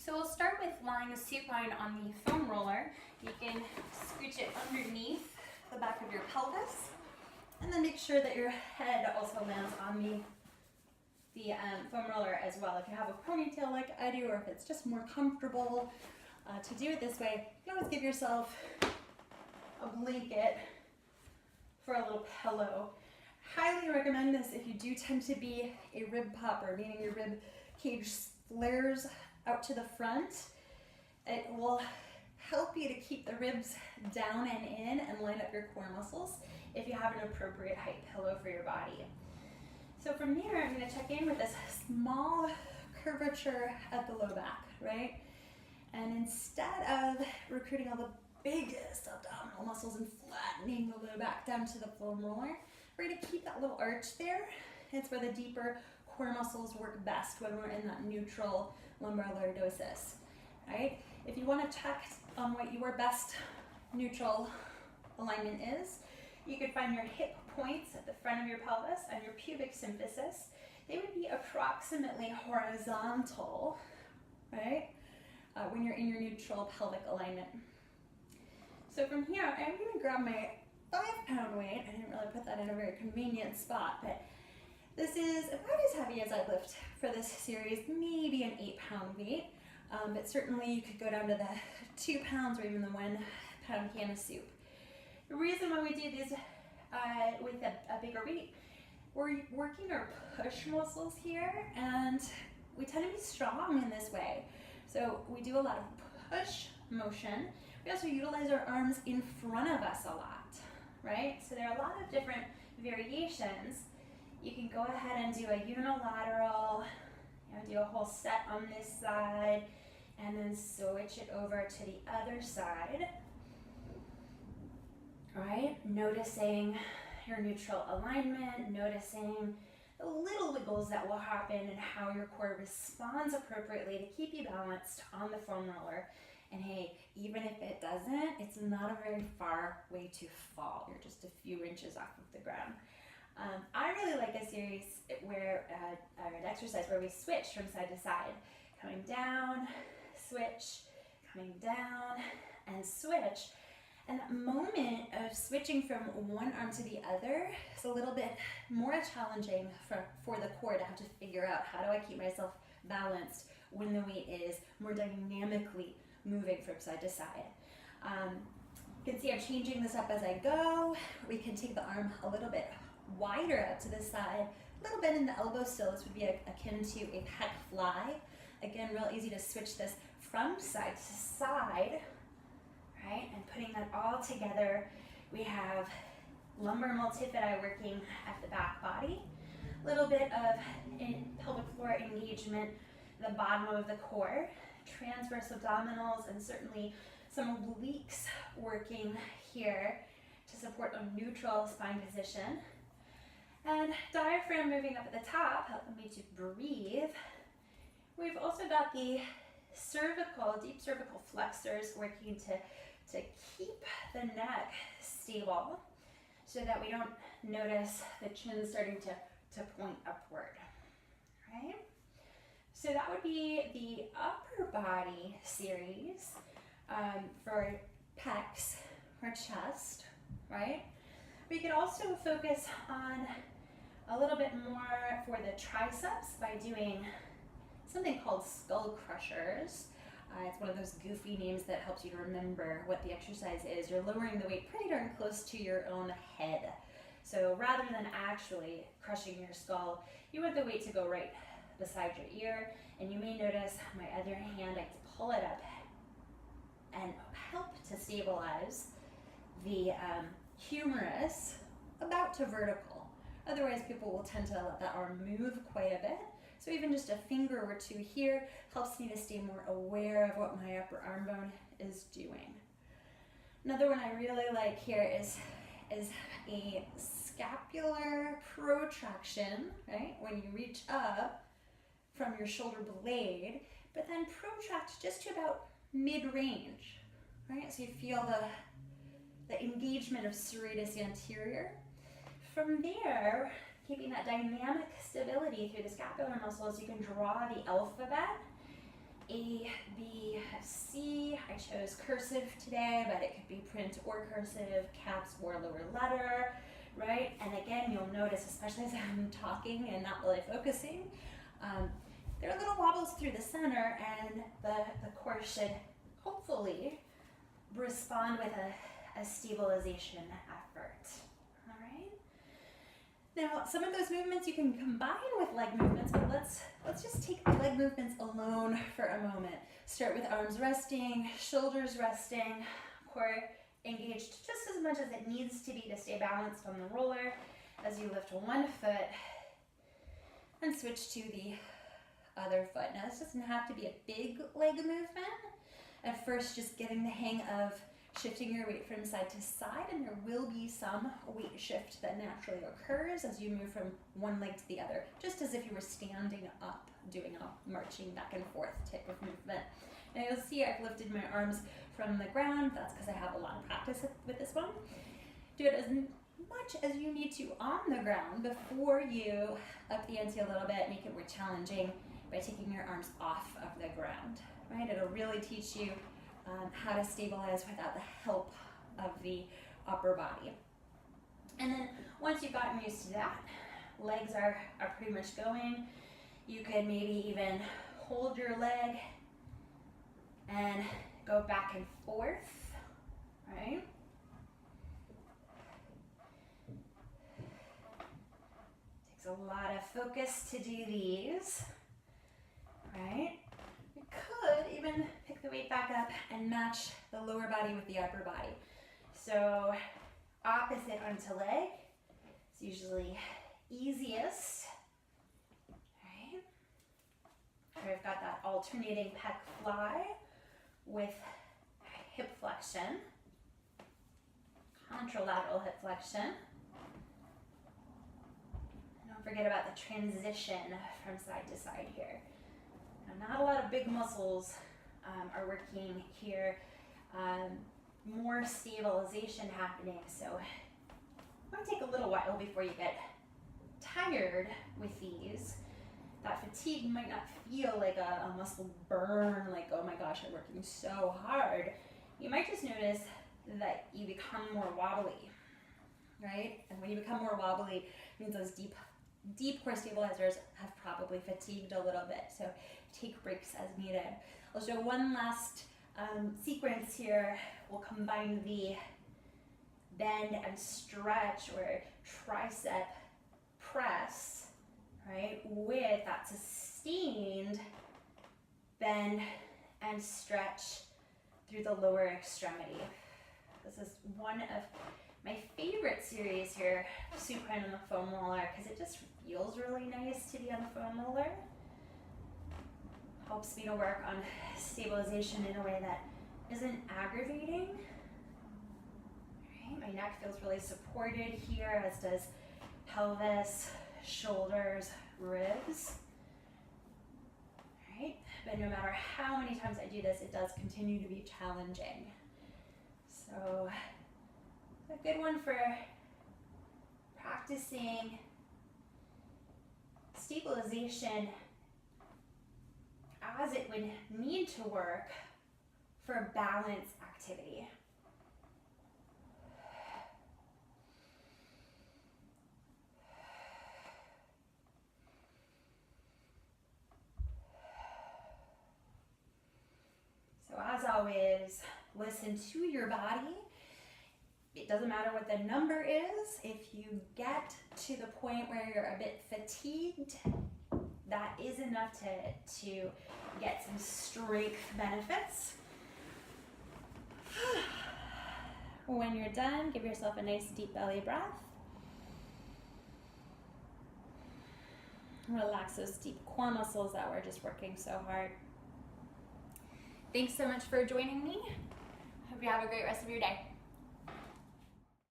So we'll start with lying supine on the foam roller. You can scooch it underneath the back of your pelvis, and then make sure that your head also lands on the foam roller as well. If you have a ponytail like I do, or if it's just more comfortable to do it this way, you can always give yourself a blanket for a little pillow. Highly recommend this if you do tend to be a rib popper, meaning your rib cage flares out to the front. It will help you to keep the ribs down and in and line up your core muscles if you have an appropriate height pillow for your body. So from there, I'm going to check in with this small curvature at the low back, right? And instead of recruiting all the biggest abdominal muscles and flattening the low back down to the foam roller, we're going to keep that little arch there. It's where the deeper core muscles work best when we're in that neutral lumbar lordosis, right? If you want to check on what your best neutral alignment is, you could find your hip points at the front of your pelvis and your pubic symphysis. They would be approximately horizontal, right? When you're in your neutral pelvic alignment. So from here, I'm going to grab my 5-pound weight. I didn't really put that in a very convenient spot, but this is about as heavy as I lift for this series, maybe an 8-pound weight, but certainly you could go down to the 2 pounds or even the 1-pound can of soup. The reason why we do this with a bigger weight, we're working our push muscles here, and we tend to be strong in this way. So we do a lot of push motion. We also utilize our arms in front of us a lot, right? So there are a lot of different variations. You can go ahead and do a unilateral, do a whole set on this side, and then switch it over to the other side. Right? Noticing your neutral alignment, noticing the little wiggles that will happen and how your core responds appropriately to keep you balanced on the foam roller. And hey, even if it doesn't, it's not a very far way to fall. You're just a few inches off of the ground. I really like a series where, or an exercise where we switch from side to side. Coming down, switch, coming down, and switch. And that moment of switching from one arm to the other is a little bit more challenging for the core to have to figure out, how do I keep myself balanced when the weight is more dynamically moving from side to side. You can see I'm changing this up as I go. We can take the arm a little bit wider out to the side, a little bit in the elbow still. This would be akin to a pec fly. Again, real easy to switch this from side to side, right? And putting that all together, we have lumbar multifidi working at the back body, a little bit of pelvic floor engagement, the bottom of the core, transverse abdominals, and certainly some obliques working here to support a neutral spine position. And diaphragm moving up at the top, helping me to breathe. We've also got the cervical, deep cervical flexors working to keep the neck stable so that we don't notice the chin starting to point upward, right? So that would be the upper body series for pecs or chest, right? We could also focus on a little bit more for the triceps by doing something called skull crushers. It's one of those goofy names that helps you to remember what the exercise is. You're lowering the weight pretty darn close to your own head. So rather than actually crushing your skull, you want the weight to go right beside your ear, and you may notice my other hand, I pull it up and help to stabilize the humerus about to vertical. Otherwise, people will tend to let that arm move quite a bit. So even just a finger or two here helps me to stay more aware of what my upper arm bone is doing. Another one I really like here is a scapular protraction, right? When you reach up from your shoulder blade, but then protract just to about mid-range, right? So you feel the engagement of serratus anterior. From there, keeping that dynamic stability through the scapular muscles, you can draw the alphabet A, B, C. I chose cursive today, but it could be print or cursive, caps or lower letter, right? And again, you'll notice, especially as I'm talking and not really focusing, there are little wobbles through the center, and the core should hopefully respond with a stabilization effort. All right. Now, some of those movements you can combine with leg movements, but let's just take the leg movements alone for a moment. Start with arms resting, shoulders resting, core engaged just as much as it needs to be to stay balanced on the roller as you lift one foot and switch to the other foot. Now, this doesn't have to be a big leg movement. At first, just getting the hang of shifting your weight from side to side, and there will be some weight shift that naturally occurs as you move from one leg to the other, just as if you were standing up, doing a marching back and forth type of movement. And you'll see I've lifted my arms from the ground. That's because I have a lot of practice with this one. Do it as much as you need to on the ground before you up the ante a little bit, make it more challenging by taking your arms off of the ground, right? It'll really teach you how to stabilize without the help of the upper body. And then once you've gotten used to that, legs are pretty much going. You could maybe even hold your leg and go back and forth, right? Takes a lot of focus to do these, right? We could even pick the weight back up and match the lower body with the upper body. So opposite onto leg is usually easiest, right? Here I've got that alternating pec fly with hip flexion, contralateral hip flexion. And don't forget about the transition from side to side here. Now, not a lot of big muscles are working here. More stabilization happening, so it might take a little while before you get tired with these. That fatigue might not feel like a muscle burn, like, oh my gosh, I'm working so hard. You might just notice that you become more wobbly, right? And when you become more wobbly, it means those deep core stabilizers have probably fatigued a little bit, so take breaks as needed. I'll show one last sequence here. We'll combine the bend and stretch or tricep press, right, with that sustained bend and stretch through the lower extremity. This is one of my favorite series here, supine on the foam roller, because it just feels really nice to be on the foam roller. Helps me to work on stabilization in a way that isn't aggravating. Right? My neck feels really supported here, as does pelvis, shoulders, ribs. Right? But no matter how many times I do this, it does continue to be challenging. So a good one for practicing stabilization as it would need to work for a balance activity. So as always, listen to your body. It doesn't matter what the number is. If you get to the point where you're a bit fatigued, that is enough to get some strength benefits. When you're done, give yourself a nice deep belly breath. Relax those deep core muscles that we're just working so hard. Thanks so much for joining me. Hope you have a great rest of your day.